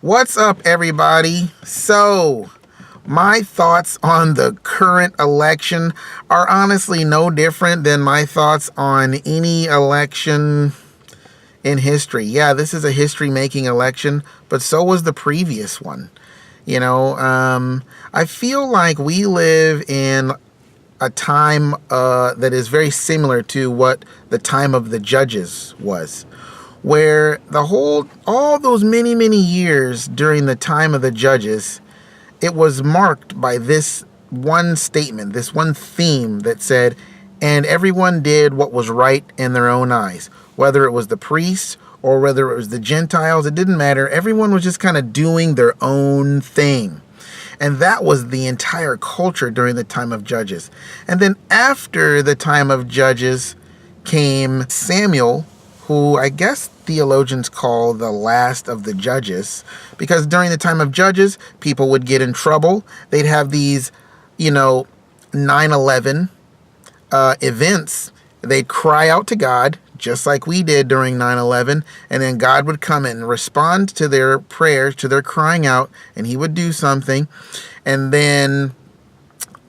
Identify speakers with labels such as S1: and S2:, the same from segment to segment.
S1: What's up, everybody? So, my thoughts on the current election are honestly no different than my thoughts on any election in history. Yeah, this is a history-making election, but so was the previous one. I feel like we live in a time that is very similar to what the time of the judges was, where all those many years during the time of the judges, it was marked by this one statement, this one theme that said, and everyone did what was right in their own eyes. Whether it was the priests or whether it was the Gentiles, it didn't matter. Everyone was just kind of doing their own thing. And that was the entire culture during the time of Judges. And then after the time of Judges came Samuel, who I guess theologians call the last of the judges, because during the time of Judges, people would get in trouble. They'd have these, 9/11 events. They'd cry out to God, just like we did during 9/11, and then God would come in and respond to their prayers, to their crying out, and he would do something, and then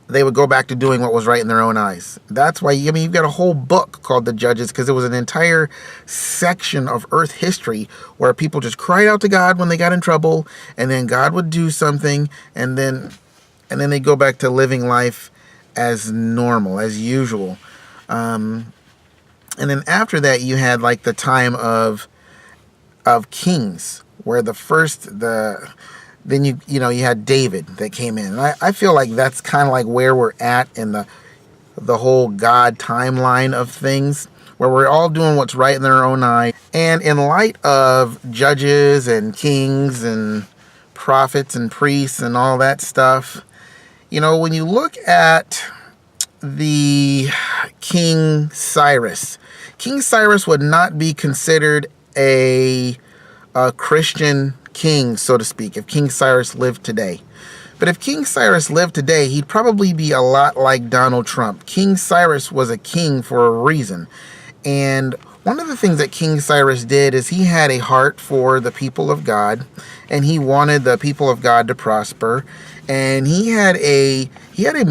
S1: they would go back to doing what was right in their own eyes. That's why, you've got a whole book called The Judges, because it was an entire section of earth history where people just cried out to God when they got in trouble, and then God would do something, and then they go back to living life as normal, as usual. And then after that, you had like the time of kings, where then you had David that came in. And I feel like that's kind of like where we're at in the whole God timeline of things, where we're all doing what's right in their own eye. And in light of judges and kings and prophets and priests and all that stuff, when you look at the King Cyrus would not be considered a Christian king, so to speak, if King Cyrus lived today. But if King Cyrus lived today, he'd probably be a lot like Donald Trump. King Cyrus was a king for a reason. And one of the things that King Cyrus did is he had a heart for the people of God, and he wanted the people of God to prosper. And he had a good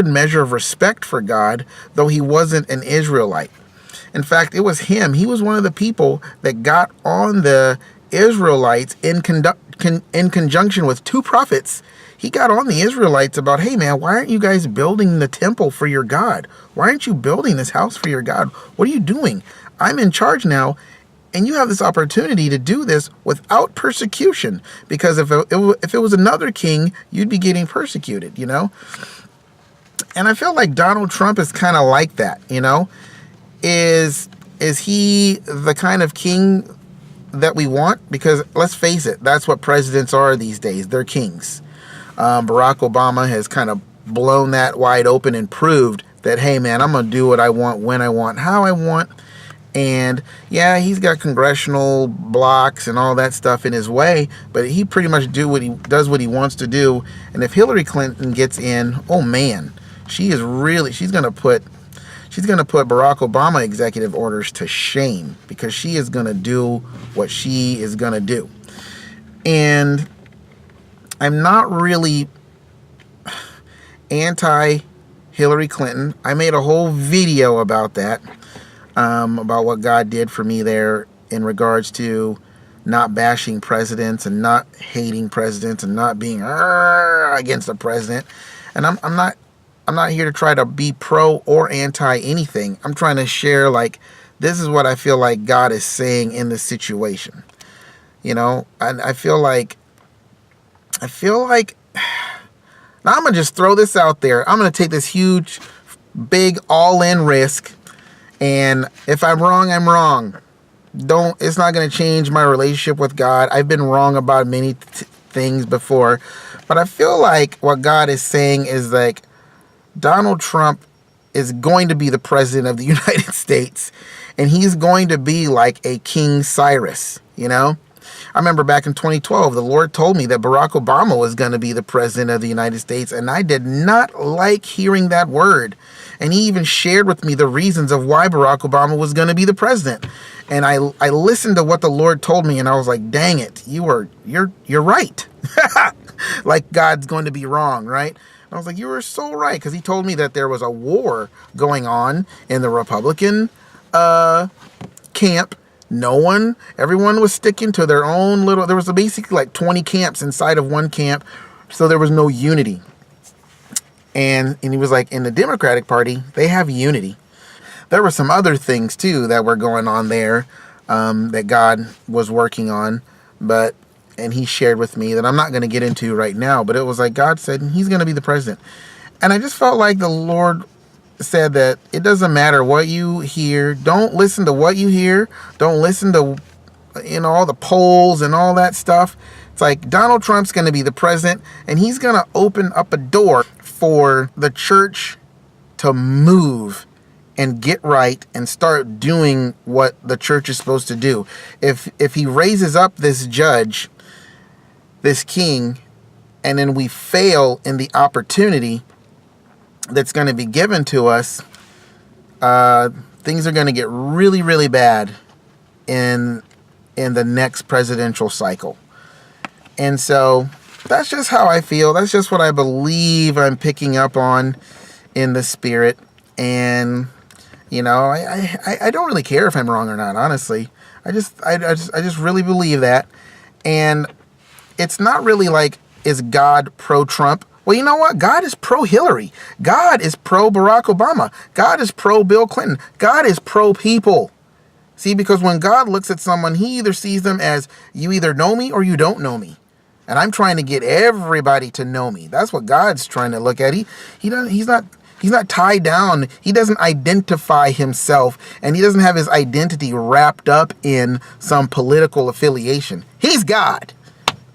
S1: measure of respect for God, though he wasn't an Israelite. In fact, it was him. He was one of the people that got on the Israelites in conjunction with two prophets. He got on the Israelites about, hey man, why aren't you guys building the temple for your God? Why aren't you building this house for your God? What are you doing? I'm in charge now, and you have this opportunity to do this without persecution, because if it was another king, you'd be getting persecuted, And I feel like Donald Trump is kind of like that, Is he the kind of king that we want? Because let's face it, that's what presidents are these days. They're kings. Barack Obama has kind of blown that wide open and proved that, hey man, I'm going to do what I want, when I want, how I want. And yeah, he's got congressional blocks and all that stuff in his way, but he pretty much does what he wants to do. And if Hillary Clinton gets in, oh man, she's going to put Barack Obama executive orders to shame, because she is going to do what she is going to do. And I'm not really anti-Hillary Clinton. I made a whole video about that, about what God did for me there in regards to not bashing presidents and not hating presidents and not being against the president. And I'm not here to try to be pro or anti anything. I'm trying to share, this is what I feel like God is saying in this situation. I feel like, now I'm going to just throw this out there. I'm going to take this huge, big, all-in risk. And if I'm wrong, I'm wrong. It's not going to change my relationship with God. I've been wrong about many things before. But I feel like what God is saying is Donald Trump is going to be the president of the United States, and he's going to be like a King Cyrus, I remember back in 2012, the Lord told me that Barack Obama was going to be the president of the United States, and I did not like hearing that word. And he even shared with me the reasons of why Barack Obama was going to be the president. And I listened to what the Lord told me, and I was like, dang it, you're right. Like God's going to be wrong, right? And I was like, you were so right, because he told me that there was a war going on in the Republican camp. Everyone was sticking to their own little, there was basically like 20 camps inside of one camp, so there was no unity. And he was like, in the Democratic Party, they have unity. There were some other things too that were going on there that God was working on, and he shared with me that I'm not going to get into right now, but it was like God said he's going to be the president. And I just felt like the Lord said that it doesn't matter what you hear. Don't listen to what you hear. Don't listen to, all the polls and all that stuff. It's like Donald Trump's going to be the president, and he's going to open up a door for the church to move and get right and start doing what the church is supposed to do. If he raises up this judge, this king, and then we fail in the opportunity that's going to be given to us, things are going to get really, really bad in the next presidential cycle. And so that's just how I feel. That's just what I believe I'm picking up on in the spirit. And I don't really care if I'm wrong or not, honestly. I just really believe that. And it's not really like, is God pro-Trump? Well, you know what? God is pro-Hillary. God is pro-Barack Obama. God is pro-Bill Clinton. God is pro-people. See, because when God looks at someone, he either sees them as, you either know me or you don't know me. And I'm trying to get everybody to know me. That's what God's trying to look at. He's not tied down. He doesn't identify himself, and he doesn't have his identity wrapped up in some political affiliation. He's God.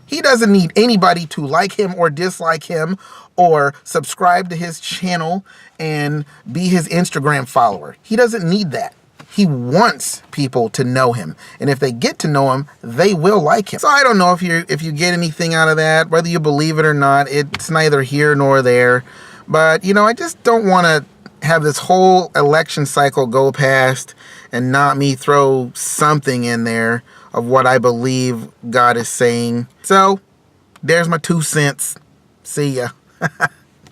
S1: He doesn't need anybody to like him or dislike him or subscribe to his channel and be his Instagram follower. He doesn't need that. He wants people to know him. And if they get to know him, they will like him. So I don't know if you get anything out of that, whether you believe it or not. It's neither here nor there. But, I just don't want to have this whole election cycle go past and not me throw something in there of what I believe God is saying. So there's my 2 cents. See ya.